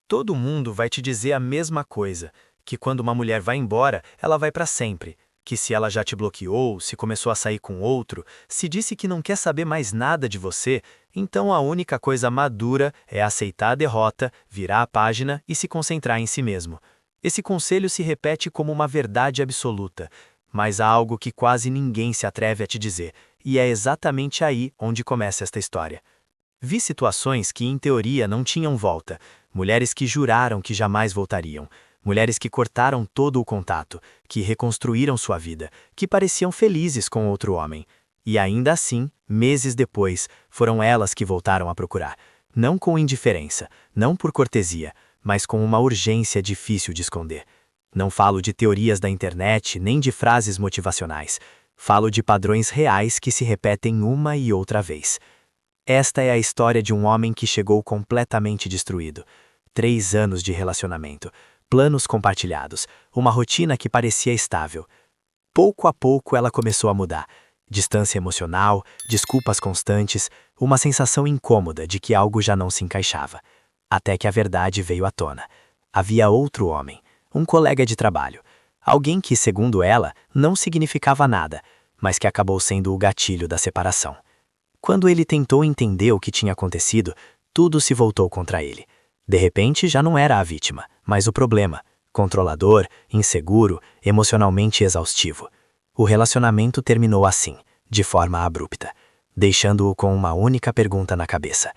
Todo mundo vai te dizer a mesma coisa, que quando uma mulher vai embora, ela vai para sempre, que se ela já te bloqueou, se começou a sair com outro, se disse que não quer saber mais nada de você, então a única coisa madura é aceitar a derrota, virar a página e se concentrar em si mesmo. Esse conselho se repete como uma verdade absoluta, mas há algo que quase ninguém se atreve a te dizer, e é exatamente aí onde começa esta história. Vi situações que, em teoria, não tinham volta. Mulheres que juraram que jamais voltariam. Mulheres que cortaram todo o contato, que reconstruíram sua vida, que pareciam felizes com outro homem. E ainda assim, meses depois, foram elas que voltaram a procurar. Não com indiferença, não por cortesia, mas com uma urgência difícil de esconder. Não falo de teorias da internet, nem de frases motivacionais. Falo de padrões reais que se repetem uma e outra vez. Esta é a história de um homem que chegou completamente destruído. 3 anos de relacionamento, planos compartilhados, uma rotina que parecia estável. Pouco a pouco ela começou a mudar. Distância emocional, desculpas constantes, uma sensação incômoda de que algo já não se encaixava. Até que a verdade veio à tona. Havia outro homem, um colega de trabalho. Alguém que, segundo ela, não significava nada, mas que acabou sendo o gatilho da separação. Quando ele tentou entender o que tinha acontecido, tudo se voltou contra ele. De repente, já não era a vítima, mas o problema. Controlador, inseguro, emocionalmente exaustivo. O relacionamento terminou assim, de forma abrupta, deixando-o com uma única pergunta na cabeça.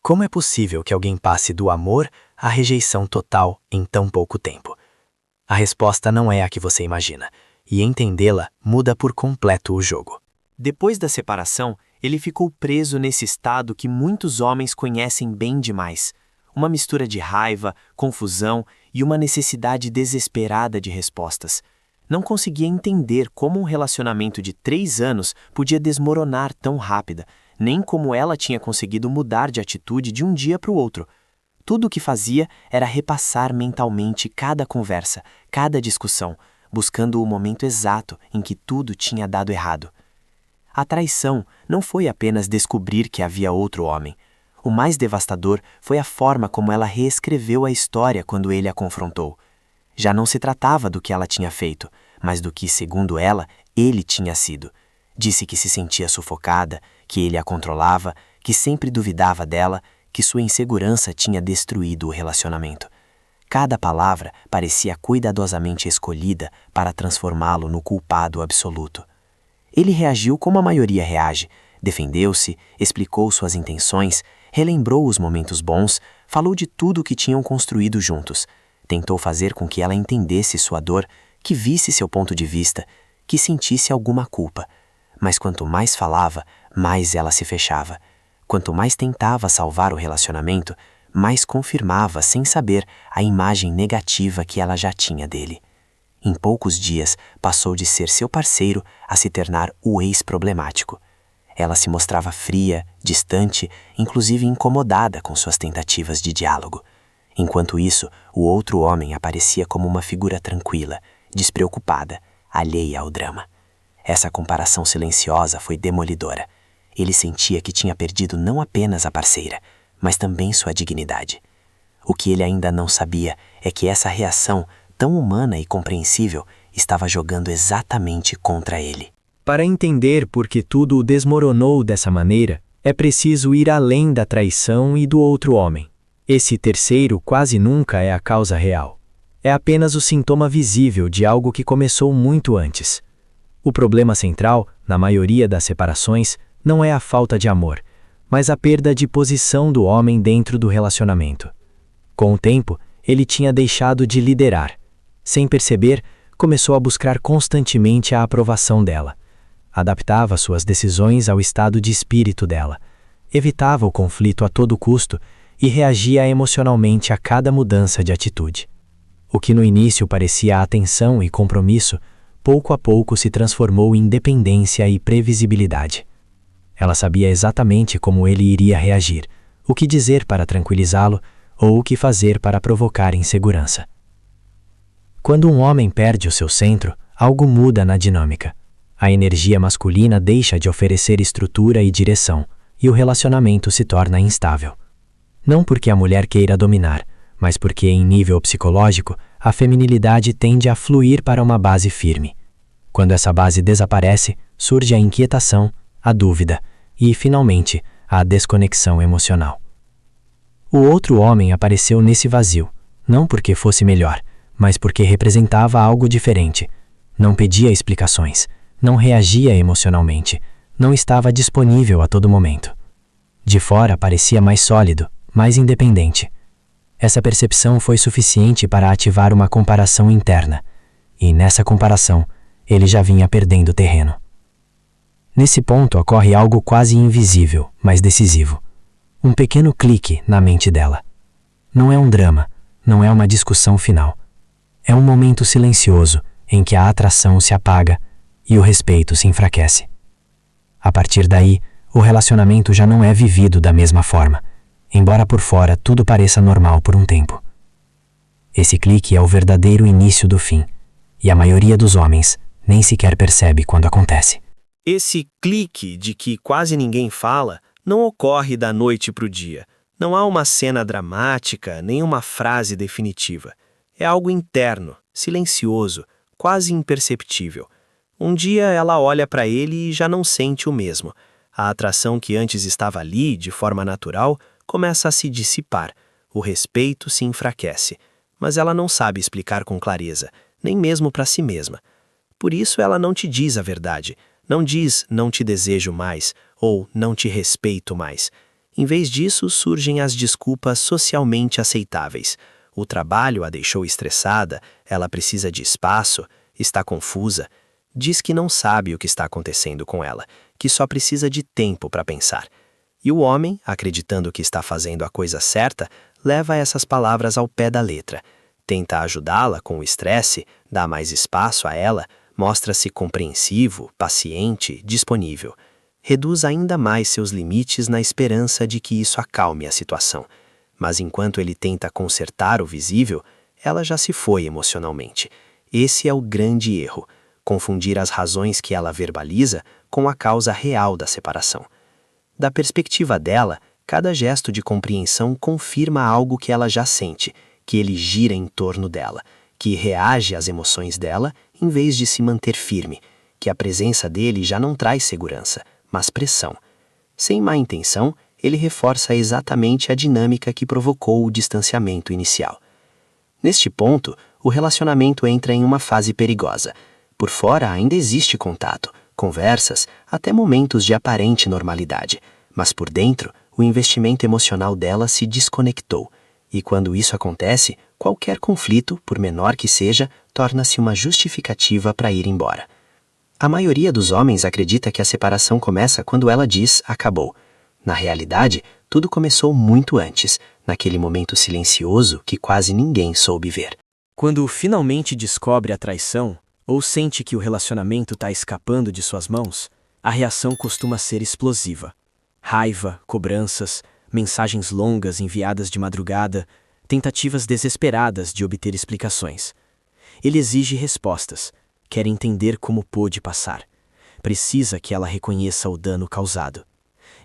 Como é possível que alguém passe do amor à rejeição total em tão pouco tempo? A resposta não é a que você imagina, e entendê-la muda por completo o jogo. Depois da separação, ele ficou preso nesse estado que muitos homens conhecem bem demais. Uma mistura de raiva, confusão e uma necessidade desesperada de respostas. Não conseguia entender como um relacionamento de 3 anos podia desmoronar tão rápida, nem como ela tinha conseguido mudar de atitude de um dia para o outro. Tudo o que fazia era repassar mentalmente cada conversa, cada discussão, buscando o momento exato em que tudo tinha dado errado. A traição não foi apenas descobrir que havia outro homem. O mais devastador foi a forma como ela reescreveu a história quando ele a confrontou. Já não se tratava do que ela tinha feito, mas do que, segundo ela, ele tinha sido. Disse que se sentia sufocada, que ele a controlava, que sempre duvidava dela, que sua insegurança tinha destruído o relacionamento. Cada palavra parecia cuidadosamente escolhida para transformá-lo no culpado absoluto. Ele reagiu como a maioria reage, defendeu-se, explicou suas intenções, relembrou os momentos bons, falou de tudo o que tinham construído juntos, tentou fazer com que ela entendesse sua dor, que visse seu ponto de vista, que sentisse alguma culpa. Mas quanto mais falava, mais ela se fechava. Quanto mais tentava salvar o relacionamento, mais confirmava, sem saber, a imagem negativa que ela já tinha dele. Em poucos dias, passou de ser seu parceiro a se tornar o ex-problemático. Ela se mostrava fria, distante, inclusive incomodada com suas tentativas de diálogo. Enquanto isso, o outro homem aparecia como uma figura tranquila, despreocupada, alheia ao drama. Essa comparação silenciosa foi demolidora. Ele sentia que tinha perdido não apenas a parceira, mas também sua dignidade. O que ele ainda não sabia é que essa reação, tão humana e compreensível, estava jogando exatamente contra ele. Para entender por que tudo o desmoronou dessa maneira, é preciso ir além da traição e do outro homem. Esse terceiro quase nunca é a causa real. É apenas o sintoma visível de algo que começou muito antes. O problema central, na maioria das separações, não é a falta de amor, mas a perda de posição do homem dentro do relacionamento. Com o tempo, ele tinha deixado de liderar. Sem perceber, começou a buscar constantemente a aprovação dela. Adaptava suas decisões ao estado de espírito dela. Evitava o conflito a todo custo e reagia emocionalmente a cada mudança de atitude. O que no início parecia atenção e compromisso, pouco a pouco se transformou em dependência e previsibilidade. Ela sabia exatamente como ele iria reagir, o que dizer para tranquilizá-lo ou o que fazer para provocar insegurança. Quando um homem perde o seu centro, algo muda na dinâmica. A energia masculina deixa de oferecer estrutura e direção, e o relacionamento se torna instável. Não porque a mulher queira dominar, mas porque, em nível psicológico, a feminilidade tende a fluir para uma base firme. Quando essa base desaparece, surge a inquietação, a dúvida e, finalmente, a desconexão emocional. O outro homem apareceu nesse vazio, não porque fosse melhor, mas porque representava algo diferente. Não pedia explicações, não reagia emocionalmente, não estava disponível a todo momento. De fora parecia mais sólido, mais independente. Essa percepção foi suficiente para ativar uma comparação interna, e nessa comparação, ele já vinha perdendo terreno. Nesse ponto ocorre algo quase invisível, mas decisivo. Um pequeno clique na mente dela. Não é um drama, não é uma discussão final. É um momento silencioso em que a atração se apaga e o respeito se enfraquece. A partir daí, o relacionamento já não é vivido da mesma forma, embora por fora tudo pareça normal por um tempo. Esse clique é o verdadeiro início do fim, e a maioria dos homens nem sequer percebe quando acontece. Esse clique de que quase ninguém fala não ocorre da noite para o dia. Não há uma cena dramática, nem uma frase definitiva. É algo interno, silencioso, quase imperceptível. Um dia ela olha para ele e já não sente o mesmo. A atração que antes estava ali, de forma natural, começa a se dissipar. O respeito se enfraquece. Mas ela não sabe explicar com clareza, nem mesmo para si mesma. Por isso ela não te diz a verdade. Não diz não te desejo mais ou não te respeito mais. Em vez disso, surgem as desculpas socialmente aceitáveis. O trabalho a deixou estressada, ela precisa de espaço, está confusa. Diz que não sabe o que está acontecendo com ela, que só precisa de tempo para pensar. E o homem, acreditando que está fazendo a coisa certa, leva essas palavras ao pé da letra. Tenta ajudá-la com o estresse, dá mais espaço a ela, mostra-se compreensivo, paciente, disponível. Reduz ainda mais seus limites na esperança de que isso acalme a situação. Mas enquanto ele tenta consertar o visível, ela já se foi emocionalmente. Esse é o grande erro, confundir as razões que ela verbaliza com a causa real da separação. Da perspectiva dela, cada gesto de compreensão confirma algo que ela já sente, que ele gira em torno dela, que reage às emoções dela em vez de se manter firme, que a presença dele já não traz segurança, mas pressão. Sem má intenção, ele reforça exatamente a dinâmica que provocou o distanciamento inicial. Neste ponto, o relacionamento entra em uma fase perigosa. Por fora ainda existe contato, conversas, até momentos de aparente normalidade, mas por dentro, o investimento emocional dela se desconectou. E quando isso acontece, qualquer conflito, por menor que seja, torna-se uma justificativa para ir embora. A maioria dos homens acredita que a separação começa quando ela diz acabou. Na realidade, tudo começou muito antes, naquele momento silencioso que quase ninguém soube ver. Quando finalmente descobre a traição, ou sente que o relacionamento está escapando de suas mãos, a reação costuma ser explosiva. Raiva, cobranças, mensagens longas enviadas de madrugada, tentativas desesperadas de obter explicações. Ele exige respostas, quer entender como pôde passar. Precisa que ela reconheça o dano causado.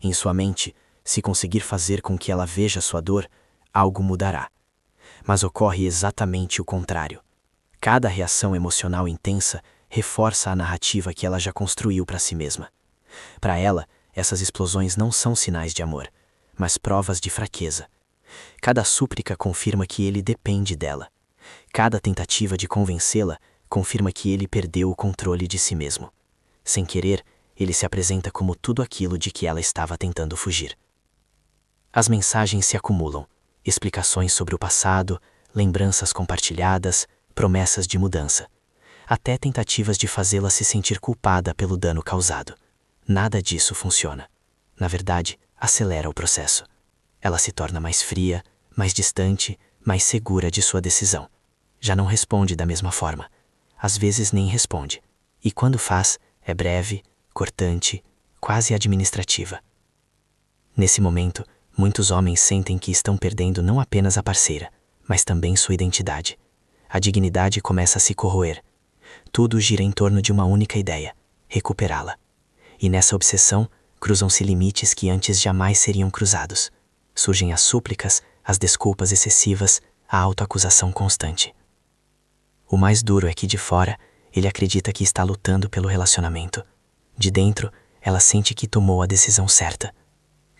Em sua mente, se conseguir fazer com que ela veja sua dor, algo mudará. Mas ocorre exatamente o contrário. Cada reação emocional intensa reforça a narrativa que ela já construiu para si mesma. Para ela, essas explosões não são sinais de amor, mas provas de fraqueza. Cada súplica confirma que ele depende dela. Cada tentativa de convencê-la confirma que ele perdeu o controle de si mesmo. Sem querer, ele se apresenta como tudo aquilo de que ela estava tentando fugir. As mensagens se acumulam, explicações sobre o passado, lembranças compartilhadas, promessas de mudança, até tentativas de fazê-la se sentir culpada pelo dano causado. Nada disso funciona. Na verdade, acelera o processo. Ela se torna mais fria, mais distante, mais segura de sua decisão. Já não responde da mesma forma. Às vezes nem responde. E quando faz, é breve, cortante, quase administrativa. Nesse momento, muitos homens sentem que estão perdendo não apenas a parceira, mas também sua identidade. A dignidade começa a se corroer. Tudo gira em torno de uma única ideia: recuperá-la. E nessa obsessão, cruzam-se limites que antes jamais seriam cruzados. Surgem as súplicas, as desculpas excessivas, a autoacusação constante. O mais duro é que de fora, ele acredita que está lutando pelo relacionamento. De dentro, ela sente que tomou a decisão certa.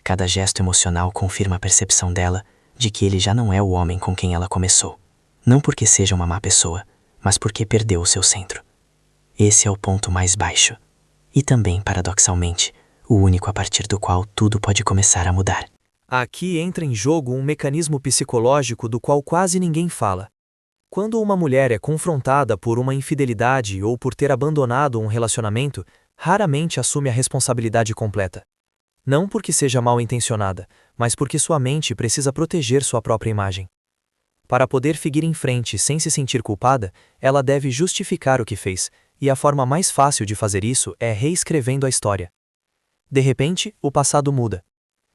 Cada gesto emocional confirma a percepção dela de que ele já não é o homem com quem ela começou. Não porque seja uma má pessoa, mas porque perdeu o seu centro. Esse é o ponto mais baixo. E também, paradoxalmente, o único a partir do qual tudo pode começar a mudar. Aqui entra em jogo um mecanismo psicológico do qual quase ninguém fala. Quando uma mulher é confrontada por uma infidelidade ou por ter abandonado um relacionamento, raramente assume a responsabilidade completa. Não porque seja mal intencionada, mas porque sua mente precisa proteger sua própria imagem. Para poder seguir em frente sem se sentir culpada, ela deve justificar o que fez, e a forma mais fácil de fazer isso é reescrevendo a história. De repente, o passado muda.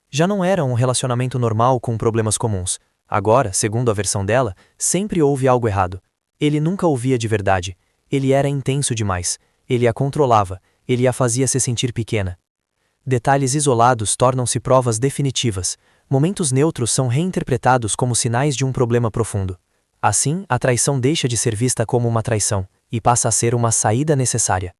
Já não era um relacionamento normal com problemas comuns. Agora, segundo a versão dela, sempre houve algo errado. Ele nunca ouvia de verdade. Ele era intenso demais. Ele a controlava. Ele a fazia se sentir pequena. Detalhes isolados tornam-se provas definitivas. Momentos neutros são reinterpretados como sinais de um problema profundo. Assim, a traição deixa de ser vista como uma traição e passa a ser uma saída necessária.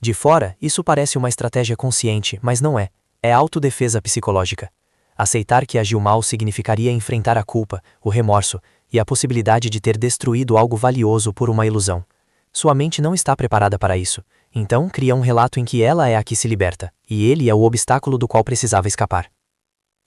De fora, isso parece uma estratégia consciente, mas não é. É autodefesa psicológica. Aceitar que agiu mal significaria enfrentar a culpa, o remorso e a possibilidade de ter destruído algo valioso por uma ilusão. Sua mente não está preparada para isso, então cria um relato em que ela é a que se liberta, e ele é o obstáculo do qual precisava escapar.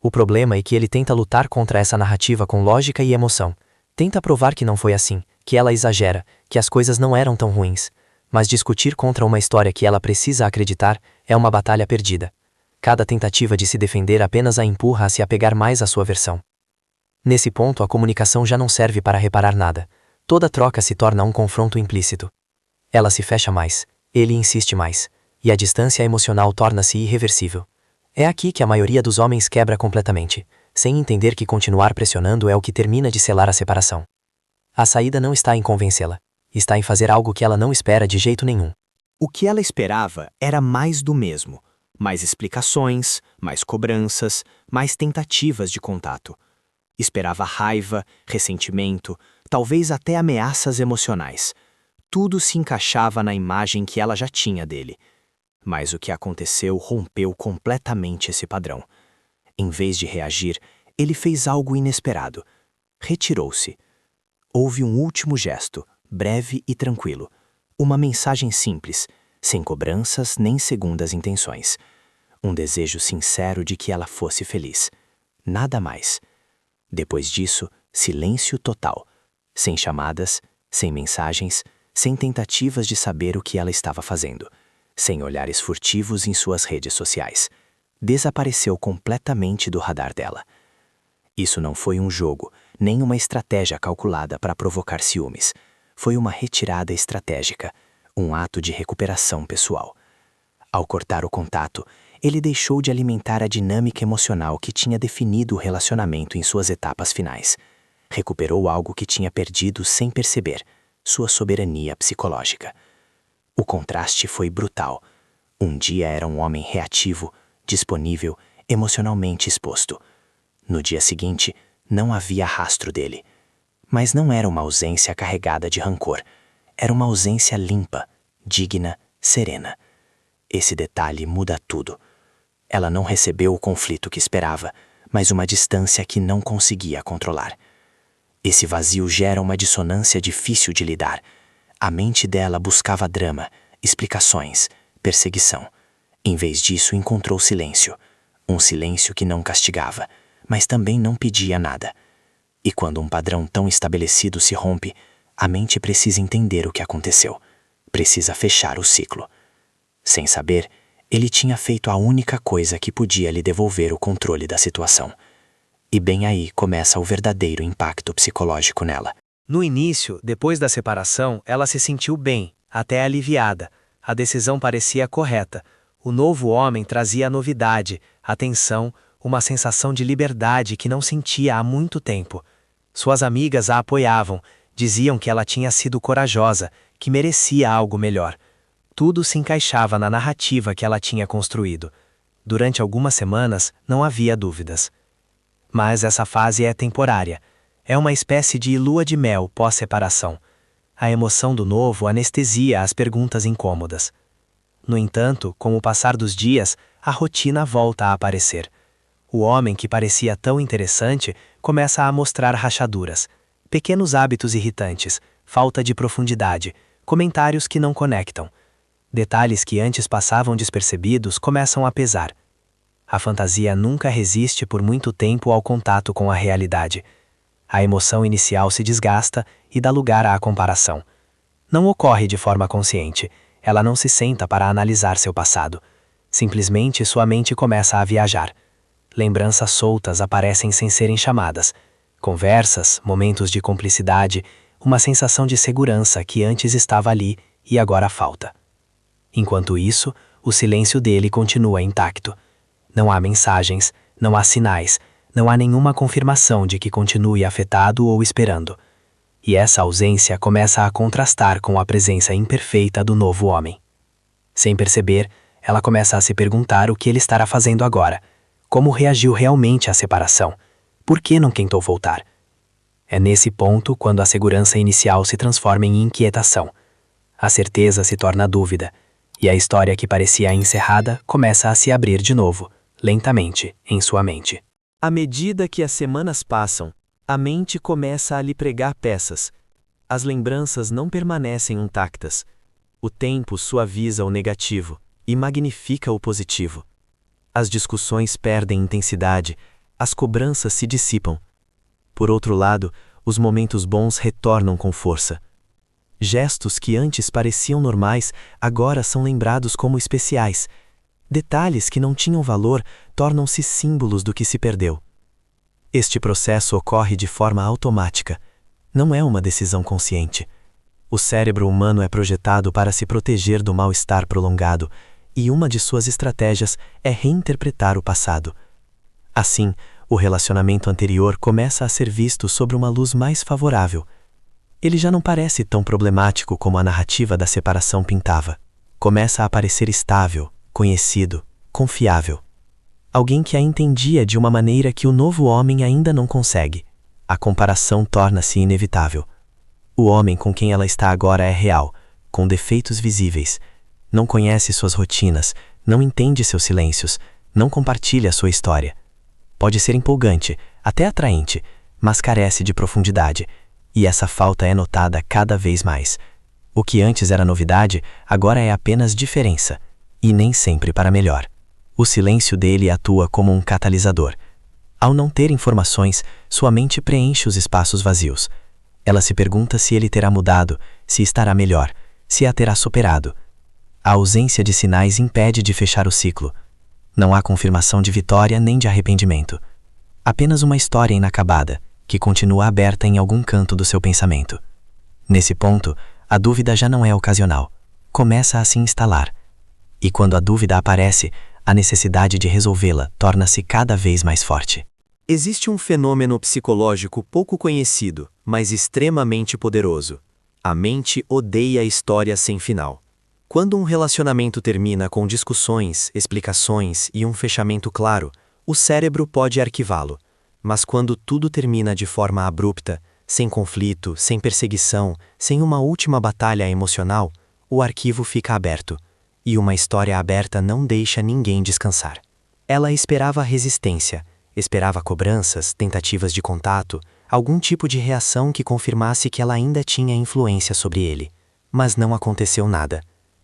O problema é que ele tenta lutar contra essa narrativa com lógica e emoção. Tenta provar que não foi assim, que ela exagera, que as coisas não eram tão ruins. Mas discutir contra uma história que ela precisa acreditar é uma batalha perdida. Cada tentativa de se defender apenas a empurra a se apegar mais à sua versão. Nesse ponto, a comunicação já não serve para reparar nada. Toda troca se torna um confronto implícito. Ela se fecha mais, ele insiste mais, e a distância emocional torna-se irreversível. É aqui que a maioria dos homens quebra completamente, sem entender que continuar pressionando é o que termina de selar a separação. A saída não está em convencê-la, está em fazer algo que ela não espera de jeito nenhum. O que ela esperava era mais do mesmo. Mais explicações, mais cobranças, mais tentativas de contato. Esperava raiva, ressentimento, talvez até ameaças emocionais. Tudo se encaixava na imagem que ela já tinha dele. Mas o que aconteceu rompeu completamente esse padrão. Em vez de reagir, ele fez algo inesperado. Retirou-se. Houve um último gesto, breve e tranquilo. Uma mensagem simples, sem cobranças nem segundas intenções. Um desejo sincero de que ela fosse feliz. Nada mais. Depois disso, silêncio total. Sem chamadas, sem mensagens, sem tentativas de saber o que ela estava fazendo. Sem olhares furtivos em suas redes sociais. Desapareceu completamente do radar dela. Isso não foi um jogo, nem uma estratégia calculada para provocar ciúmes. Foi uma retirada estratégica, um ato de recuperação pessoal. Ao cortar o contato, ele deixou de alimentar a dinâmica emocional que tinha definido o relacionamento em suas etapas finais. Recuperou algo que tinha perdido sem perceber, sua soberania psicológica. O contraste foi brutal. Um dia era um homem reativo, disponível, emocionalmente exposto. No dia seguinte, não havia rastro dele. Mas não era uma ausência carregada de rancor. Era uma ausência limpa, digna, serena. Esse detalhe muda tudo. Ela não recebeu o conflito que esperava, mas uma distância que não conseguia controlar. Esse vazio gera uma dissonância difícil de lidar. A mente dela buscava drama, explicações, perseguição. Em vez disso, encontrou silêncio. Um silêncio que não castigava, mas também não pedia nada. E quando um padrão tão estabelecido se rompe, a mente precisa entender o que aconteceu. Precisa fechar o ciclo. Sem saber, ele tinha feito a única coisa que podia lhe devolver o controle da situação. E bem aí começa o verdadeiro impacto psicológico nela. No início, depois da separação, ela se sentiu bem, até aliviada. A decisão parecia correta. O novo homem trazia a novidade, a tensão, uma sensação de liberdade que não sentia há muito tempo. Suas amigas a apoiavam, diziam que ela tinha sido corajosa, que merecia algo melhor. Tudo se encaixava na narrativa que ela tinha construído. Durante algumas semanas, não havia dúvidas. Mas essa fase é temporária. É uma espécie de lua de mel pós-separação. A emoção do novo anestesia as perguntas incômodas. No entanto, com o passar dos dias, a rotina volta a aparecer. O homem que parecia tão interessante começa a mostrar rachaduras, pequenos hábitos irritantes, falta de profundidade, comentários que não conectam. Detalhes que antes passavam despercebidos começam a pesar. A fantasia nunca resiste por muito tempo ao contato com a realidade. A emoção inicial se desgasta e dá lugar à comparação. Não ocorre de forma consciente, ela não se senta para analisar seu passado. Simplesmente sua mente começa a viajar. Lembranças soltas aparecem sem serem chamadas. Conversas, momentos de cumplicidade, uma sensação de segurança que antes estava ali e agora falta. Enquanto isso, o silêncio dele continua intacto. Não há mensagens, não há sinais, não há nenhuma confirmação de que continue afetado ou esperando. E essa ausência começa a contrastar com a presença imperfeita do novo homem. Sem perceber, ela começa a se perguntar o que ele estará fazendo agora. Como reagiu realmente à separação? Por que não tentou voltar? É nesse ponto quando a segurança inicial se transforma em inquietação. A certeza se torna dúvida, e a história que parecia encerrada começa a se abrir de novo, lentamente, em sua mente. À medida que as semanas passam, a mente começa a lhe pregar peças. As lembranças não permanecem intactas. O tempo suaviza o negativo e magnifica o positivo. As discussões perdem intensidade, as cobranças se dissipam. Por outro lado, os momentos bons retornam com força. Gestos que antes pareciam normais agora são lembrados como especiais. Detalhes que não tinham valor tornam-se símbolos do que se perdeu. Este processo ocorre de forma automática. Não é uma decisão consciente. O cérebro humano é projetado para se proteger do mal-estar prolongado, e uma de suas estratégias é reinterpretar o passado. Assim, o relacionamento anterior começa a ser visto sob uma luz mais favorável. Ele já não parece tão problemático como a narrativa da separação pintava. Começa a parecer estável, conhecido, confiável. Alguém que a entendia de uma maneira que o novo homem ainda não consegue. A comparação torna-se inevitável. O homem com quem ela está agora é real, com defeitos visíveis. Não conhece suas rotinas, não entende seus silêncios, não compartilha sua história. Pode ser empolgante, até atraente, mas carece de profundidade, e essa falta é notada cada vez mais. O que antes era novidade, agora é apenas diferença, e nem sempre para melhor. O silêncio dele atua como um catalisador. Ao não ter informações, sua mente preenche os espaços vazios. Ela se pergunta se ele terá mudado, se estará melhor, se a terá superado. A ausência de sinais impede de fechar o ciclo. Não há confirmação de vitória nem de arrependimento. Apenas uma história inacabada, que continua aberta em algum canto do seu pensamento. Nesse ponto, a dúvida já não é ocasional. Começa a se instalar. E quando a dúvida aparece, a necessidade de resolvê-la torna-se cada vez mais forte. Existe um fenômeno psicológico pouco conhecido, mas extremamente poderoso. A mente odeia histórias sem final. Quando um relacionamento termina com discussões, explicações e um fechamento claro, o cérebro pode arquivá-lo. Mas quando tudo termina de forma abrupta, sem conflito, sem perseguição, sem uma última batalha emocional, o arquivo fica aberto. E uma história aberta não deixa ninguém descansar. Ela esperava resistência, esperava cobranças, tentativas de contato, algum tipo de reação que confirmasse que ela ainda tinha influência sobre ele. Mas não aconteceu nada.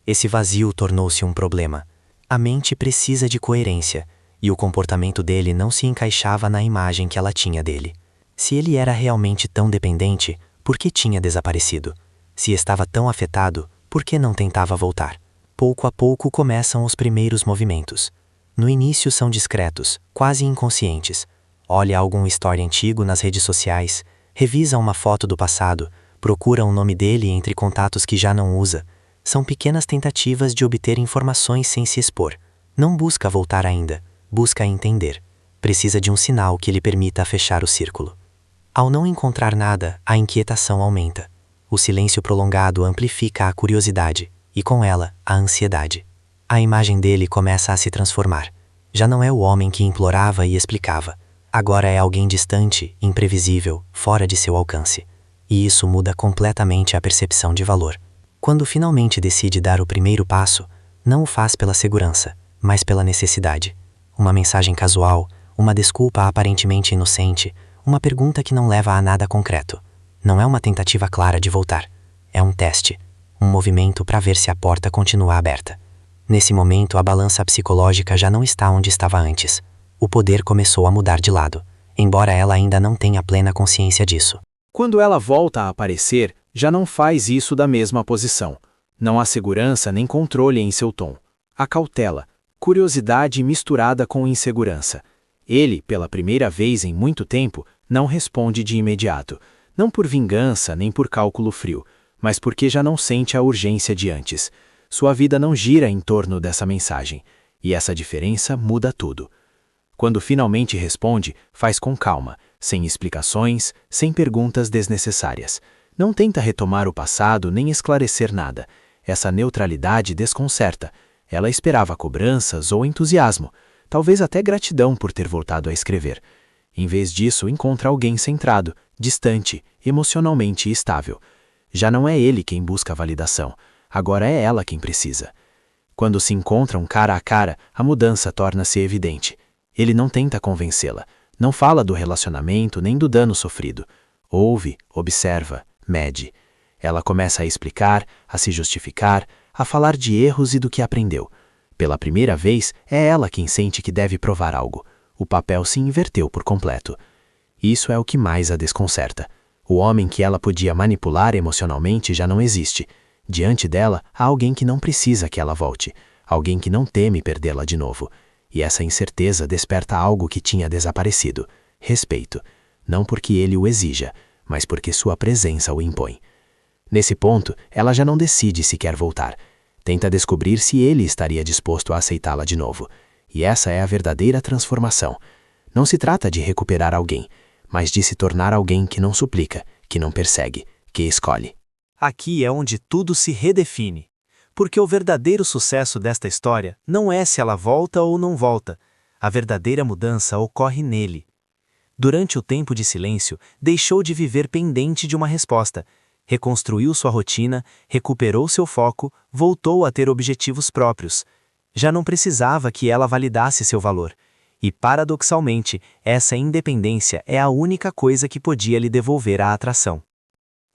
Esse vazio tornou-se um problema. A mente precisa de coerência, e o comportamento dele não se encaixava na imagem que ela tinha dele. Se ele era realmente tão dependente, por que tinha desaparecido? Se estava tão afetado, por que não tentava voltar? Pouco a pouco começam os primeiros movimentos. No início são discretos, quase inconscientes. Olha algum story antigo nas redes sociais, revisa uma foto do passado, procura o nome dele entre contatos que já não usa. São pequenas tentativas de obter informações sem se expor. Não busca voltar ainda, busca entender. Precisa de um sinal que lhe permita fechar o círculo. Ao não encontrar nada, a inquietação aumenta. O silêncio prolongado amplifica a curiosidade, e com ela, a ansiedade. A imagem dele começa a se transformar. Já não é o homem que implorava e explicava. Agora é alguém distante, imprevisível, fora de seu alcance. E isso muda completamente a percepção de valor. Quando finalmente decide dar o primeiro passo, não o faz pela segurança, mas pela necessidade. Uma mensagem casual, uma desculpa aparentemente inocente, uma pergunta que não leva a nada concreto. Não é uma tentativa clara de voltar. É um teste, um movimento para ver se a porta continua aberta. Nesse momento, a balança psicológica já não está onde estava antes. O poder começou a mudar de lado, embora ela ainda não tenha plena consciência disso. Quando ela volta a aparecer, já não faz isso da mesma posição. Não há segurança nem controle em seu tom. Há cautela, curiosidade misturada com insegurança. Ele, pela primeira vez em muito tempo, não responde de imediato. Não por vingança nem por cálculo frio, mas porque já não sente a urgência de antes. Sua vida não gira em torno dessa mensagem. E essa diferença muda tudo. Quando finalmente responde, faz com calma, sem explicações, sem perguntas desnecessárias. Não tenta retomar o passado nem esclarecer nada. Essa neutralidade desconcerta. Ela esperava cobranças ou entusiasmo, talvez até gratidão por ter voltado a escrever. Em vez disso, encontra alguém centrado, distante, emocionalmente estável. Já não é ele quem busca a validação, agora é ela quem precisa. Quando se encontram cara a cara, a mudança torna-se evidente. Ele não tenta convencê-la, não fala do relacionamento nem do dano sofrido. Ouve, observa, mede. Ela começa a explicar, a se justificar, a falar de erros e do que aprendeu. Pela primeira vez, é ela quem sente que deve provar algo. O papel se inverteu por completo. Isso é o que mais a desconcerta. O homem que ela podia manipular emocionalmente já não existe. Diante dela, há alguém que não precisa que ela volte, alguém que não teme perdê-la de novo. E essa incerteza desperta algo que tinha desaparecido: respeito. Não porque ele o exija, mas porque sua presença o impõe. Nesse ponto, ela já não decide se quer voltar. Tenta descobrir se ele estaria disposto a aceitá-la de novo. E essa é a verdadeira transformação. Não se trata de recuperar alguém, mas de se tornar alguém que não suplica, que não persegue, que escolhe. Aqui é onde tudo se redefine. Porque o verdadeiro sucesso desta história não é se ela volta ou não volta. A verdadeira mudança ocorre nele. Durante o tempo de silêncio, deixou de viver pendente de uma resposta. Reconstruiu sua rotina, recuperou seu foco, voltou a ter objetivos próprios. Já não precisava que ela validasse seu valor. E, paradoxalmente, essa independência é a única coisa que podia lhe devolver a atração.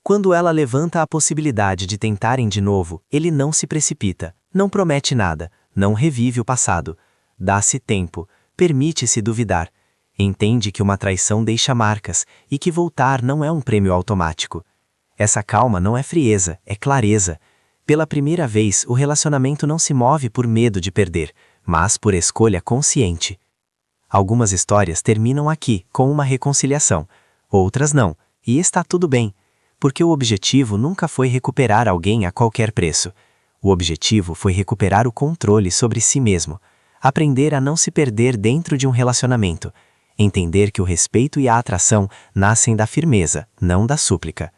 Quando ela levanta a possibilidade de tentarem de novo, ele não se precipita, não promete nada, não revive o passado. Dá-se tempo, permite-se duvidar. Entende que uma traição deixa marcas e que voltar não é um prêmio automático. Essa calma não é frieza, é clareza. Pela primeira vez, o relacionamento não se move por medo de perder, mas por escolha consciente. Algumas histórias terminam aqui, com uma reconciliação. Outras não, e está tudo bem. Porque o objetivo nunca foi recuperar alguém a qualquer preço. O objetivo foi recuperar o controle sobre si mesmo, aprender a não se perder dentro de um relacionamento, entender que o respeito e a atração nascem da firmeza, não da súplica.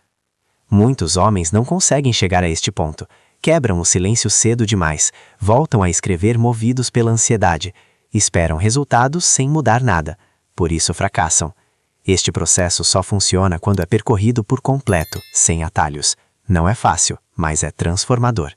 Muitos homens não conseguem chegar a este ponto, quebram o silêncio cedo demais, voltam a escrever movidos pela ansiedade, esperam resultados sem mudar nada, por isso fracassam. Este processo só funciona quando é percorrido por completo, sem atalhos. Não é fácil, mas é transformador.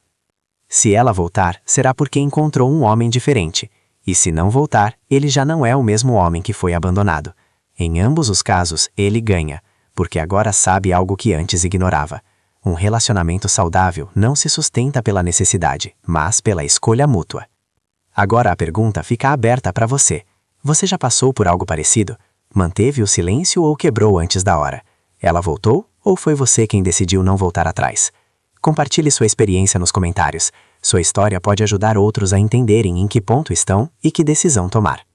Se ela voltar, será porque encontrou um homem diferente. E se não voltar, ele já não é o mesmo homem que foi abandonado. Em ambos os casos, ele ganha, porque agora sabe algo que antes ignorava. Um relacionamento saudável não se sustenta pela necessidade, mas pela escolha mútua. Agora a pergunta fica aberta para você. Você já passou por algo parecido? Manteve o silêncio ou quebrou antes da hora? Ela voltou ou foi você quem decidiu não voltar atrás? Compartilhe sua experiência nos comentários. Sua história pode ajudar outros a entenderem em que ponto estão e que decisão tomar.